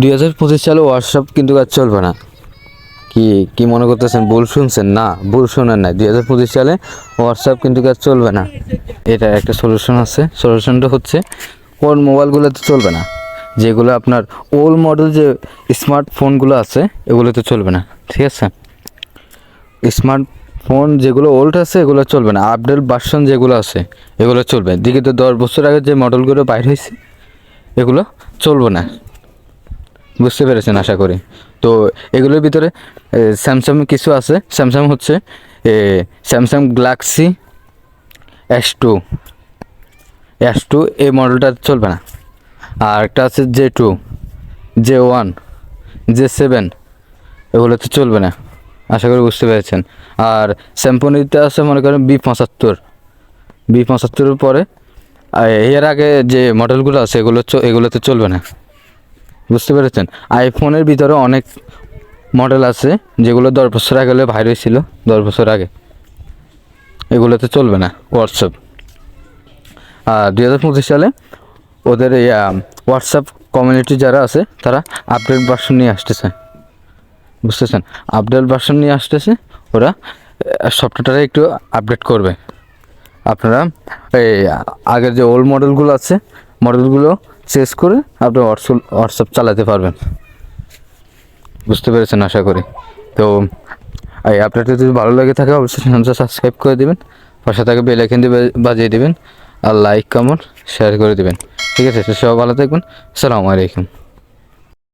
2025 সালে হোয়াটসঅ্যাপ কিন্তু আর চলবে না। কি কি মনে করতেছেন? ভুল শুনছেন? না, ভুল শুনেন নাই। 2025 সালে হোয়াটসঅ্যাপ কিন্তু আর চলবে না। এটা একটা সলিউশন আছে। সলিউশনটা হচ্ছে কোন মোবাইলগুলোতে চলবে না, যেগুলো আপনার ওল্ড মডেল যে স্মার্টফোনগুলো আছে এগুলোতে চলবে না, ঠিক আছে? স্মার্টফোন যেগুলো ওল্ড আছে এগুলো চলবে না। আপডেট ভার্সন যেগুলো আছে এগুলো চলবে। তো 10 বছর আগে যে মডেলগুলো বাইর হয়েছে এগুলো চলবে না। বুঝতে পেরেছেন আশা করি। তো এগুলোর ভিতরে স্যামসাং কিছু আছে। স্যামসাং হচ্ছে স্যামসাং গ্যালাক্সি S2 এই মডেলটা চলবে না। আর একটা আছে J2, J1, J7, এগুলোতে চলবে না। আশা করি বুঝতে পেরেছেন। আর স্যামসংতে আছে মনে করেন B75 পরে এর আগে যে মডেলগুলো আছে এগুলোতে চলবে না। বুঝতে পেরেছেন? আইফোনের ভিতরে অনেক মডেল আছে যেগুলো 10 বছর আগে ভাইরাল ছিল, 10 বছর আগে, এগুলোতে চলবে না হোয়াটসঅ্যাপ। আর 2025 সালে ওদের এই হোয়াটসঅ্যাপ কমিউনিটি যারা আছে তারা আপডেট ভার্সন নিয়ে আসতেছে। বুঝতেছেন? আপডেট ভার্সন নিয়ে আসতেছে। ওরা সফটওয়্যারটা একটু আপডেট করবে। আপনারা এই আগের যে ওল্ড মডেলগুলো আছে মডেলগুলো চেঞ্জ করে আপনি হোয়াটসঅ্যাপ চালাতে পারবেন। বুঝতে পেরেছেন আশা করি। তো এই আপডেটটা যদি ভালো লাগে থাকে অবশ্যই চ্যানেলটা সাবস্ক্রাইব করে দেবেন, পাশে থাকে বেল আইকন দিয়ে বাজিয়ে দেবেন, আর লাইক কমেন্ট শেয়ার করে দেবেন। ঠিক আছে? সবাই ভালো থাকবেন। আসসালামু আলাইকুম।